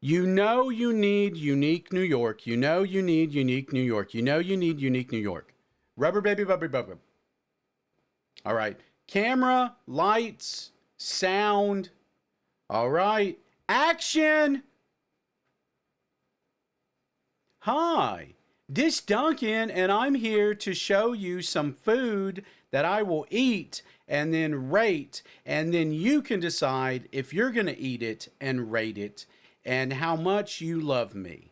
You know you need unique New York. You know you need unique New York. You know you need unique New York. Rubber baby rubber rubber. All right. Camera, lights, sound. All right. Action. Hi. This Duncan and I'm here to show you some food that I will eat and then rate, and then you can decide if you're going to eat it and rate it and how much you love me.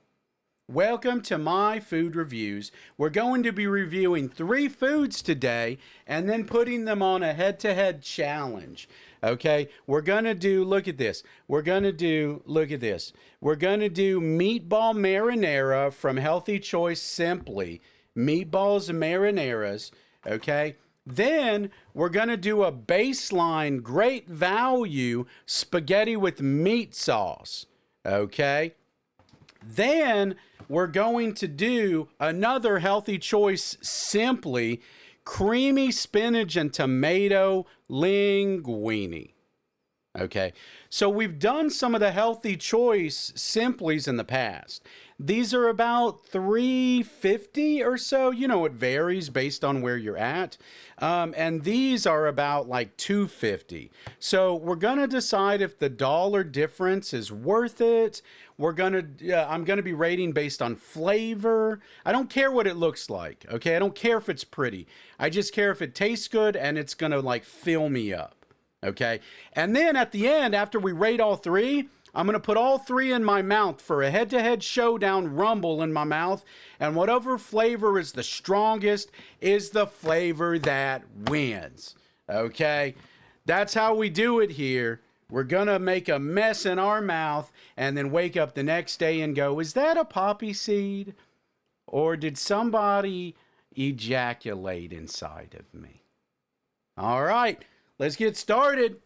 Welcome to my food reviews. We're going to be reviewing 3 foods today and then putting them on a head-to-head challenge. Okay, we're going to do, look at this. We're going to do, look at this. We're going to do Meatball Marinara from Healthy Choice Simply. Meatballs and marinaras, okay? Then we're going to do a baseline great value spaghetti with meat sauce, okay? Then we're going to do another Healthy Choice Simply creamy spinach and tomato linguini. Okay, so we've done some of the Healthy Choice Simplies in the past. These are about $3.50 or so. You know, it varies based on where you're at. And these are about like $2.50. So we're gonna decide if the dollar difference is worth it. I'm gonna be rating based on flavor. I don't care what it looks like. Okay, I don't care if it's pretty. I just care if it tastes good and it's gonna like fill me up. Okay, and then at the end, after we rate all 3, I'm going to put all 3 in my mouth for a head-to-head showdown rumble in my mouth, and whatever flavor is the strongest is the flavor that wins. Okay, that's how we do it here. We're going to make a mess in our mouth and then wake up the next day and go, is that a poppy seed? Or did somebody ejaculate inside of me? All right. Let's get started.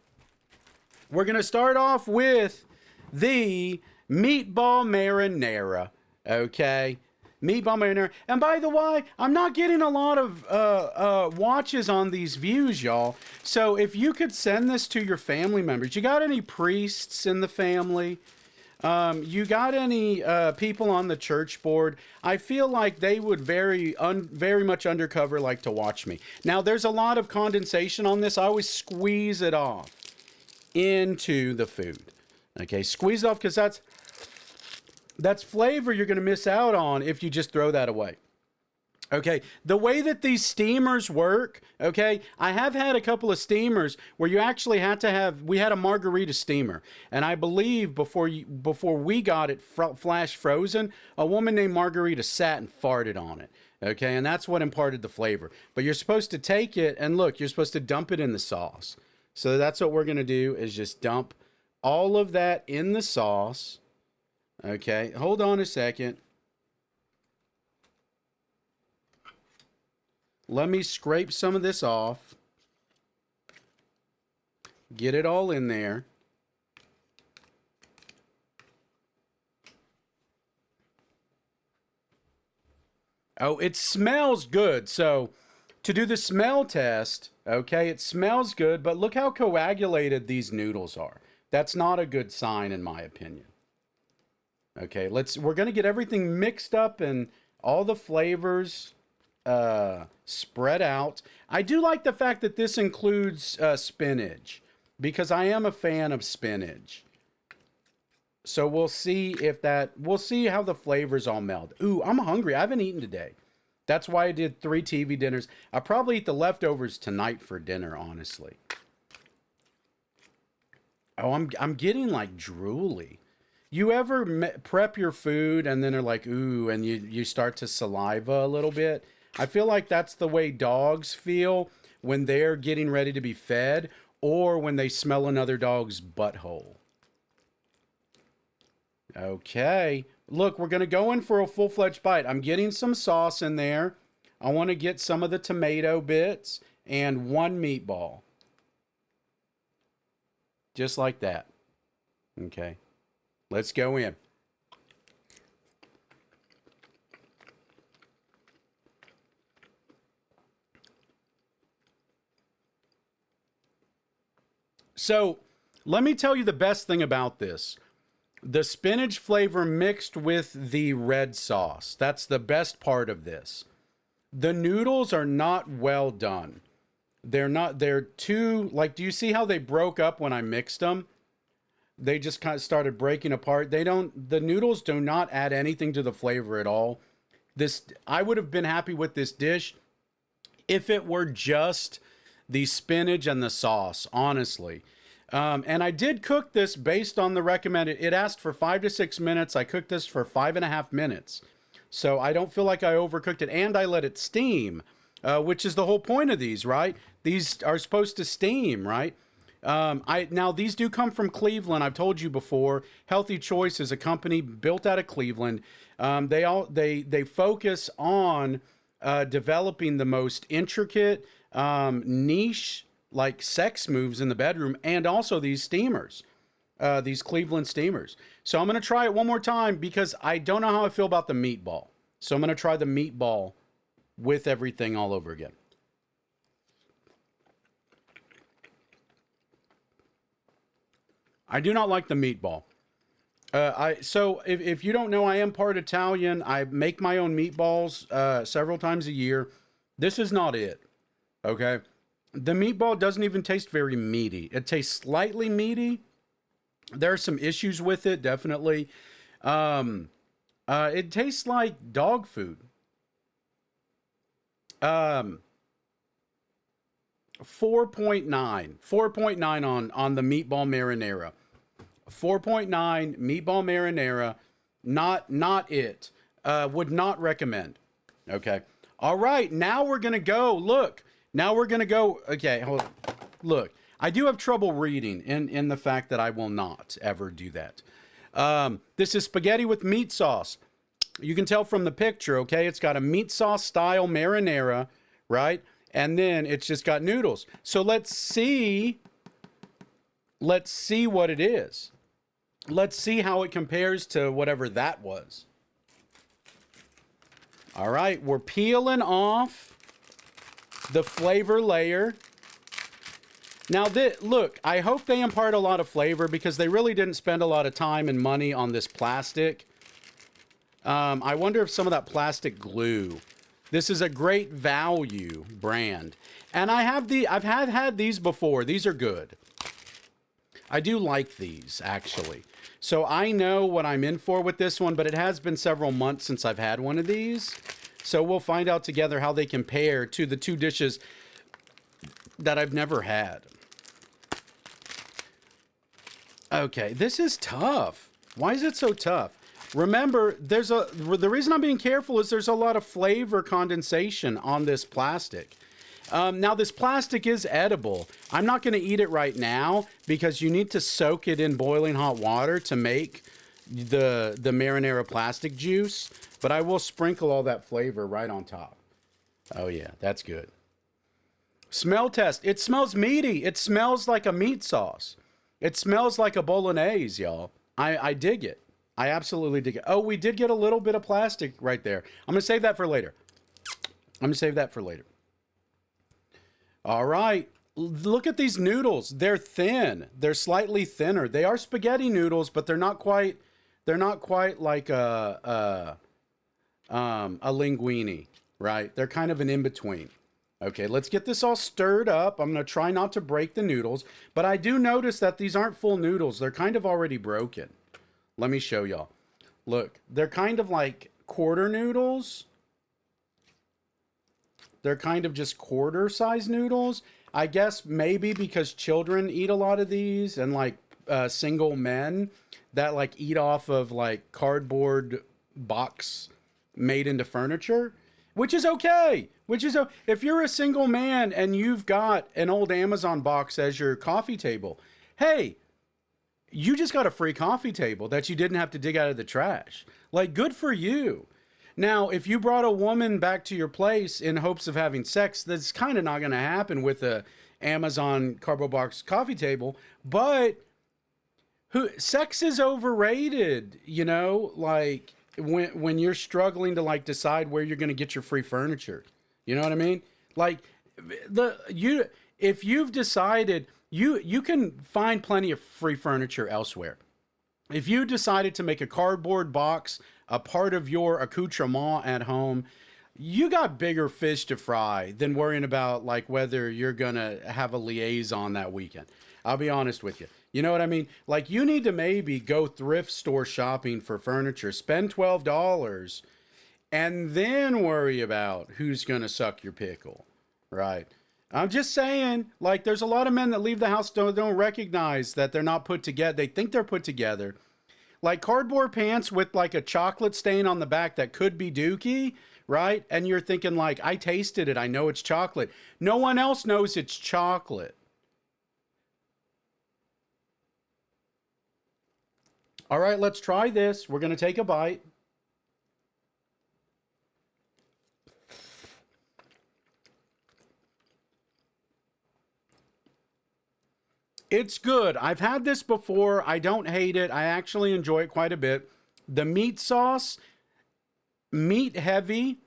We're going to start off with the Meatball Marinara, okay? Meatball Marinara. And by the way, I'm not getting a lot of watches on these views, y'all. So if you could send this to your family members. You got any priests in the family? You got any people on the church board? I feel like they would very much undercover like to watch me. Now, there's a lot of condensation on this. I always squeeze it off into the food. Okay, squeeze it off because that's flavor you're going to miss out on if you just throw that away. Okay, the way that these steamers work, okay, I have had a couple of steamers where you actually had to have, we had a margarita steamer, and I believe before we got it flash frozen, a woman named Margarita sat and farted on it, okay, and that's what imparted the flavor. But you're supposed to take it, and look, you're supposed to dump it in the sauce. So that's what we're going to do, is just dump all of that in the sauce, okay, hold on a second. Let me scrape some of this off. Get it all in there. Oh, it smells good. So to do the smell test, okay, it smells good, but look how coagulated these noodles are. That's not a good sign in my opinion. Okay, we're going to get everything mixed up and all the flavors spread out. I do like the fact that this includes spinach because I am a fan of spinach. So we'll see how the flavors all meld. Ooh, I'm hungry. I haven't eaten today. That's why I did 3 TV dinners. I'll probably eat the leftovers tonight for dinner, honestly. Oh, I'm getting like drooly. You ever prep your food and then are like, ooh, and you start to saliva a little bit? I feel like that's the way dogs feel when they're getting ready to be fed or when they smell another dog's butthole. Okay. Look, we're going to go in for a full-fledged bite. I'm getting some sauce in there. I want to get some of the tomato bits and 1 meatball. Just like that. Okay. Let's go in. So let me tell you the best thing about this. The spinach flavor mixed with the red sauce. That's the best part of this. The noodles are not well done. They're not, they're too, like, do you see how they broke up when I mixed them? They just kind of started breaking apart. The noodles do not add anything to the flavor at all. I would have been happy with this dish if it were just the spinach and the sauce, honestly. And I did cook this based on the recommended. It asked for 5 to 6 minutes. I cooked this for 5.5 minutes. So I don't feel like I overcooked it. And I let it steam, which is the whole point of these, right? These are supposed to steam, right? Now these do come from Cleveland. I've told you before. Healthy Choice is a company built out of Cleveland. They focus on developing the most intricate, niche, like sex moves in the bedroom, and also these steamers, these Cleveland steamers. So I'm going to try it one more time because I don't know how I feel about the meatball. So I'm going to try the meatball with everything all over again. I do not like the meatball. So if you don't know, I am part Italian. I make my own meatballs several times a year. This is not it. Okay. The meatball doesn't even taste very meaty. It tastes slightly meaty. There are some issues with it, definitely. It tastes like dog food. 4.9 on the meatball marinara. 4.9 meatball marinara. Not it. Would not recommend. Okay. All right. Now we're going to go. Look. Now we're going to go. Okay. Hold on. Look. I do have trouble reading in the fact that I will not ever do that. This is spaghetti with meat sauce. You can tell from the picture, okay? It's got a meat sauce style marinara, right? And then it's just got noodles. So let's see what it is. Let's see how it compares to whatever that was. All right, we're peeling off the flavor layer. Now, look, I hope they impart a lot of flavor because they really didn't spend a lot of time and money on this plastic. I wonder if some of that plastic glue. This is a great value brand. And I've had these before. These are good. I do like these, actually. So I know what I'm in for with this one, but it has been several months since I've had one of these. So we'll find out together how they compare to the two dishes that I've never had. Okay, this is tough. Why is it so tough? Remember, the reason I'm being careful is there's a lot of flavor condensation on this plastic. Now, this plastic is edible. I'm not going to eat it right now because you need to soak it in boiling hot water to make the marinara plastic juice. But I will sprinkle all that flavor right on top. Oh, yeah, that's good. Smell test. It smells meaty. It smells like a meat sauce. It smells like a bolognese, y'all. I dig it. I absolutely dig it. Oh, we did get a little bit of plastic right there. I'm going to save that for later. All right. Look at these noodles. They're thin. They're slightly thinner. They are spaghetti noodles, but they're not quite like a linguini, right? They're kind of an in-between. Okay, let's get this all stirred up. I'm going to try not to break the noodles, but I do notice that these aren't full noodles. They're kind of already broken. Let me show y'all. Look, they're kind of like quarter noodles. They're kind of just quarter size noodles. I guess maybe because children eat a lot of these and like single men that like eat off of like cardboard box made into furniture, which is okay. If you're a single man and you've got an old Amazon box as your coffee table, hey, you just got a free coffee table that you didn't have to dig out of the trash. Like, good for you. Now, if you brought a woman back to your place in hopes of having sex, that's kind of not going to happen with a Amazon cardboard box coffee table. But sex is overrated, you know, like when you're struggling to like decide where you're going to get your free furniture. You know what I mean? Like if you've decided you can find plenty of free furniture elsewhere. If you decided to make a cardboard box a part of your accoutrement at home, you got bigger fish to fry than worrying about like whether you're gonna have a liaison that weekend. I'll be honest with you. You know what I mean? Like you need to maybe go thrift store shopping for furniture, spend $12, and then worry about who's gonna suck your pickle, right? I'm just saying, like, there's a lot of men that leave the house don't recognize that they're not put together. They think they're put together. Like cardboard pants with like a chocolate stain on the back that could be dookie, right? And you're thinking like, I tasted it. I know it's chocolate. No one else knows it's chocolate. All right, let's try this. We're going to take a bite. It's good. I've had this before. I don't hate it. I actually enjoy it quite a bit. The meat sauce, meat heavy.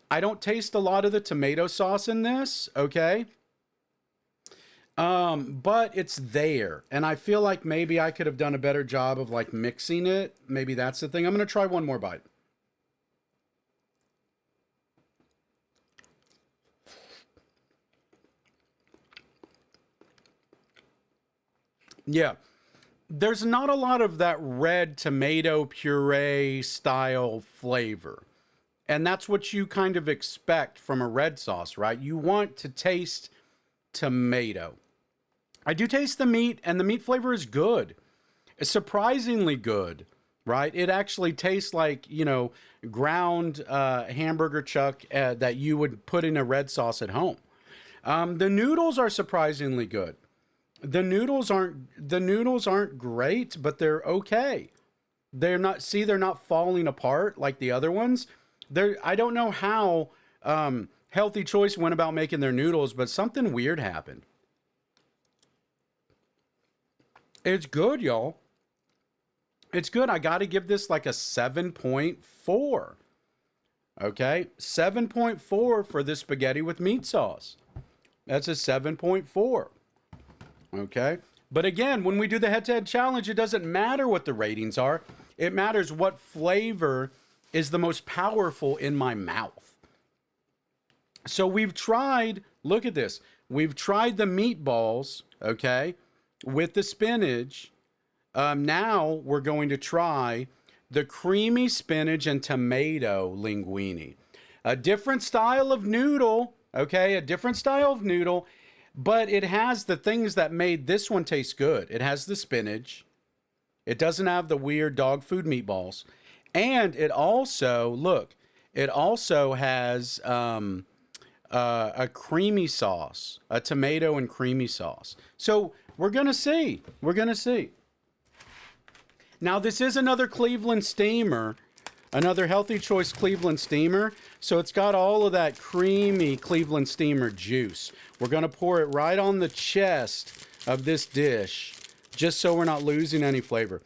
I don't taste a lot of the tomato sauce in this, okay? But it's there. And I feel like maybe I could have done a better job of like mixing it. Maybe that's the thing. I'm going to try one more bite. Yeah. There's not a lot of that red tomato puree style flavor. And that's what you kind of expect from a red sauce, right? You want to taste tomato. I do taste the meat, and the meat flavor is good. It's surprisingly good, right? It actually tastes like, you know, ground hamburger chuck that you would put in a red sauce at home. The noodles are surprisingly good. The noodles aren't great, but they're okay. They're not falling apart like the other ones. I don't know how Healthy Choice went about making their noodles, but something weird happened. It's good, y'all. It's good. I got to give this like a 7.4. Okay? 7.4 for this spaghetti with meat sauce. That's a 7.4. Okay? But again, when we do the head-to-head challenge, it doesn't matter what the ratings are. It matters what flavor is the most powerful in my mouth. So we've tried, look at this. We've tried the meatballs, okay, with the spinach. Now we're going to try the creamy spinach and tomato linguini. A different style of noodle, okay, a different style of noodle, but it has the things that made this one taste good. It has the spinach. It doesn't have the weird dog food meatballs. And it also, look, it also has a creamy sauce, a tomato and creamy sauce. So we're going to see. We're going to see. Now, this is another Cleveland steamer, another Healthy Choice Cleveland steamer. So it's got all of that creamy Cleveland steamer juice. We're going to pour it right on the chest of this dish, just so we're not losing any flavor.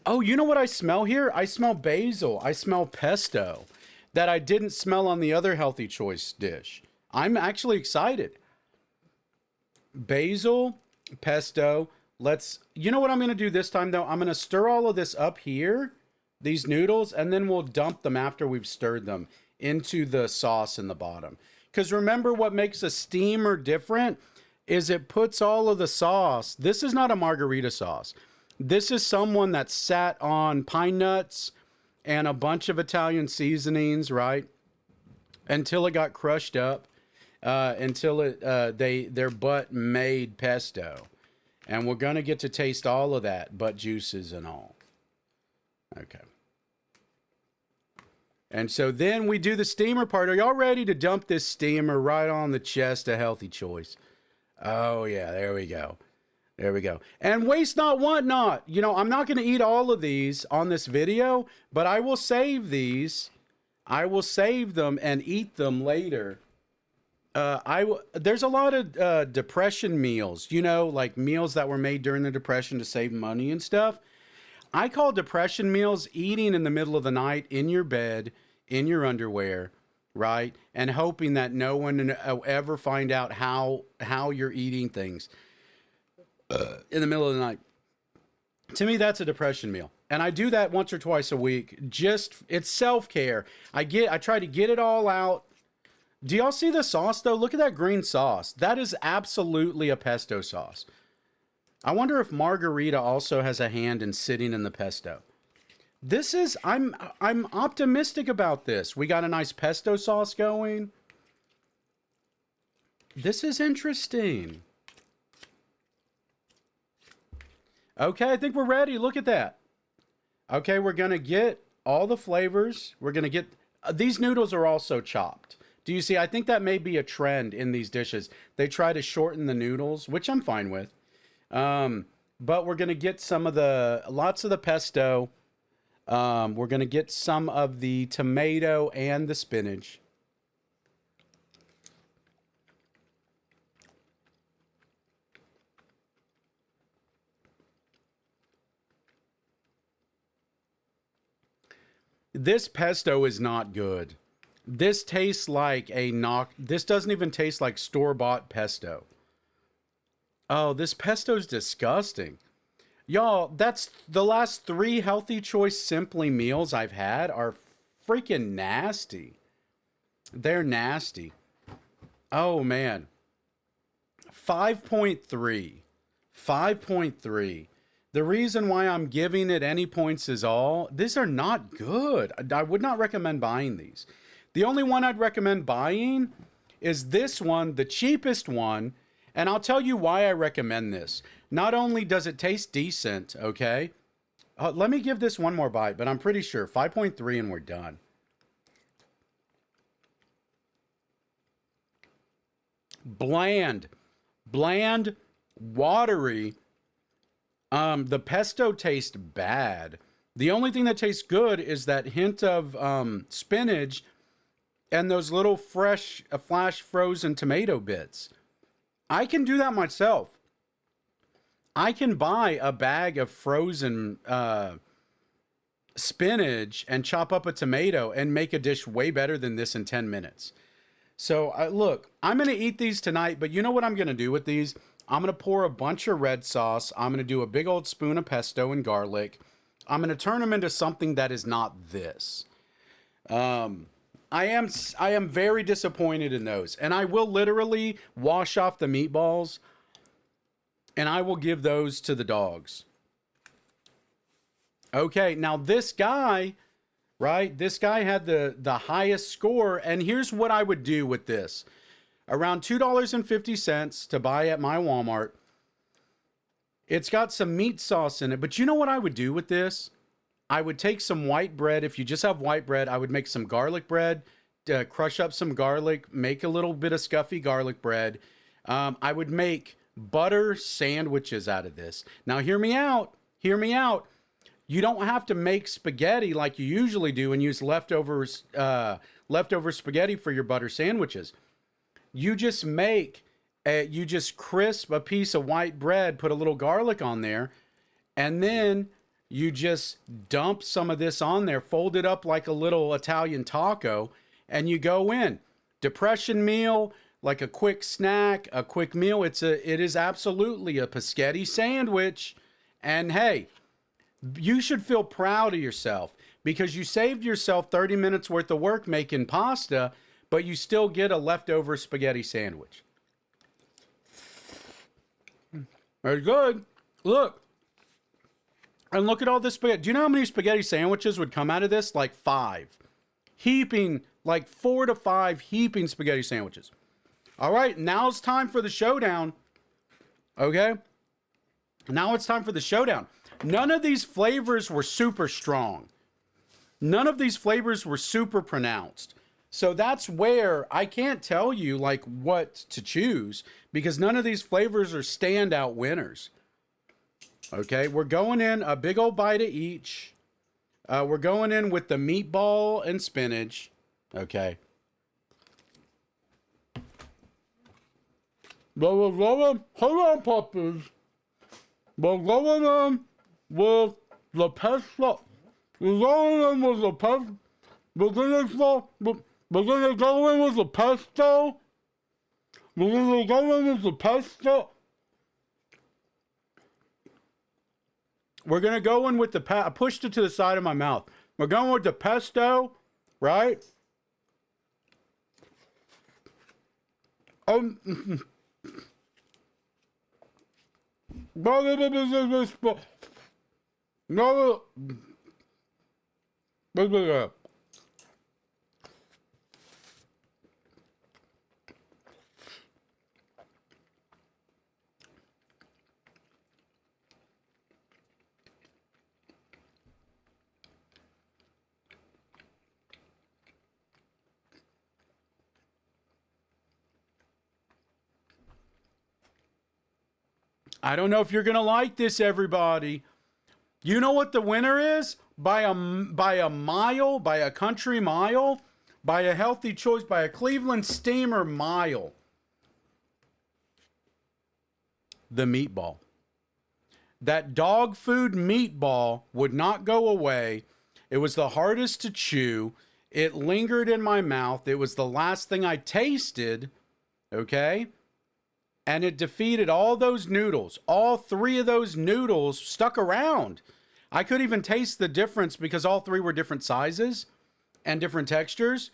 Oh, you know what I smell here? I smell basil. I smell pesto that I didn't smell on the other Healthy Choice dish. I'm actually excited. Basil, pesto. You know what I'm going to do this time, though? I'm going to stir all of this up here, these noodles, and then we'll dump them after we've stirred them into the sauce in the bottom. Because remember, what makes a steamer different is it puts all of the sauce. This is not a margarita sauce. This is someone that sat on pine nuts and a bunch of Italian seasonings, right? Until it got crushed up, until their butt made pesto. And we're going to get to taste all of that, butt juices and all. Okay. And so then we do the steamer part. Are y'all ready to dump this steamer right on the chest of Healthy Choice? Oh, yeah, there we go. There we go. And waste not, want not. You know, I'm not going to eat all of these on this video, but I will save these. I will save them and eat them later. There's a lot of depression meals, you know, like meals that were made during the Depression to save money and stuff. I call depression meals eating in the middle of the night in your bed, in your underwear, right? And hoping that no one will ever find out how you're eating things in the middle of the night. To me, that's a depression meal. And I do that once or twice a week. Just it's self-care. I try to get it all out. Do y'all see the sauce though? Look at that green sauce. That is absolutely a pesto sauce. I wonder if Margarita also has a hand in sitting in the pesto. This is I'm optimistic about this. We got a nice pesto sauce going. This is interesting. Okay, I think we're ready. Look at that. Okay, we're going to get all the flavors. We're going to get... these noodles are also chopped. Do you see? I think that may be a trend in these dishes. They try to shorten the noodles, which I'm fine with. But we're going to get lots of the pesto. We're going to get some of the tomato and the spinach. This pesto is not good. This tastes like this doesn't even taste like store-bought pesto. Oh, this pesto's disgusting. Y'all, that's the last 3 Healthy Choice Simply meals I've had are freaking nasty. They're nasty. Oh, man. 5.3. 5.3. The reason why I'm giving it any points is these are not good. I would not recommend buying these. The only one I'd recommend buying is this one, the cheapest one. And I'll tell you why I recommend this. Not only does it taste decent, okay? Let me give this one more bite, but I'm pretty sure 5.3 and we're done. Bland, watery. The pesto tastes bad. The only thing that tastes good is that hint of spinach and those little flash frozen tomato bits. I can do that myself. I can buy a bag of frozen spinach and chop up a tomato and make a dish way better than this in 10 minutes. So look, I'm going to eat these tonight, but you know what I'm going to do with these? I'm going to pour a bunch of red sauce. I'm going to do a big old spoon of pesto and garlic. I'm going to turn them into something that is not this. I am very disappointed in those. And I will literally wash off the meatballs and I will give those to the dogs. Okay, now this guy, right? This guy had the highest score. And here's what I would do with this. Around $2.50 to buy at my Walmart. It's got some meat sauce in it. But you know what I would do with this? I would take some white bread. If you just have white bread, I would make some garlic bread, crush up some garlic, make a little bit of scuffy garlic bread. I would make butter sandwiches out of this. Now, hear me out. Hear me out. You don't have to make spaghetti like you usually do and use leftover spaghetti for your butter sandwiches. You just you just crisp a piece of white bread, put a little garlic on there, and then you just dump some of this on there, fold it up like a little Italian taco, and you go in. Depression meal, like a quick snack, a quick meal. It is absolutely a paschetti sandwich. And hey, you should feel proud of yourself because you saved yourself 30 minutes worth of work making pasta, but you still get a leftover spaghetti sandwich. Very good. Look. And look at all this spaghetti. Do you know how many spaghetti sandwiches would come out of this? Like 5. Heaping, like 4 to 5 heaping spaghetti sandwiches. All right, now it's time for the showdown. Okay? Now it's time for the showdown. None of these flavors were super strong. None of these flavors were super pronounced. So that's where I can't tell you like what to choose because none of these flavors are standout winners. Okay, we're going in a big old bite of each. We're going in with the meatball and spinach. Okay. Hold on, puppies. We're going in with the pesto. We're going in with the pesto. We're gonna go in with the pesto. We're gonna go in with the pesto. We're going to go in with the, I pushed it to the side of my mouth. We're going with the pesto, right? Oh, no, I don't know if you're going to like this, everybody. You know what the winner is? By a mile, by a country mile, by a healthy choice, by a Cleveland Steamer mile. The meatball. That dog food meatball would not go away. It was the hardest to chew. It lingered in my mouth. It was the last thing I tasted. Okay? And it defeated all those noodles. All three of those noodles stuck around. I could even taste the difference because all three were different sizes and different textures.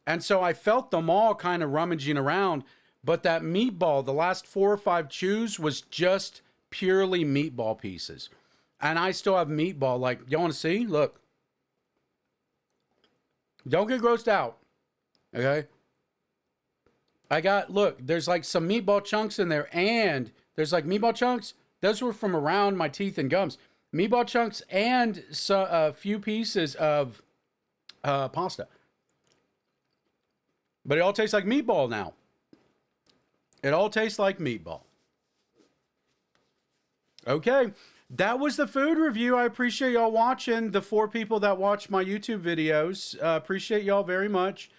And so I felt them all kind of rummaging around. But that meatball, the last 4 or 5 chews, was just purely meatball pieces. And I still have meatball. Like, you want to see? Look. Don't get grossed out. Okay? I got, look, there's like some meatball chunks in there, and there's like meatball chunks. Those were from around my teeth and gums. Meatball chunks and a few pieces of pasta. But it all tastes like meatball now. It all tastes like meatball. Okay, that was the food review. I appreciate y'all watching. The 4 people that watch my YouTube videos, appreciate y'all very much.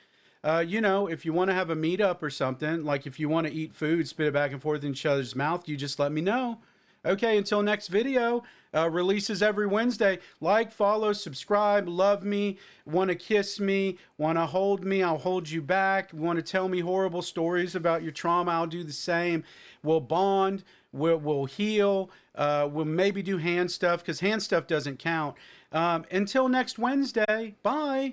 You know, if you want to have a meetup or something, like if you want to eat food, spit it back and forth in each other's mouth, you just let me know. Okay, until next video, releases every Wednesday. Like, follow, subscribe, love me, want to kiss me, want to hold me, I'll hold you back. Want to tell me horrible stories about your trauma, I'll do the same. We'll bond, we'll heal, we'll maybe do hand stuff, because hand stuff doesn't count. Until next Wednesday, bye.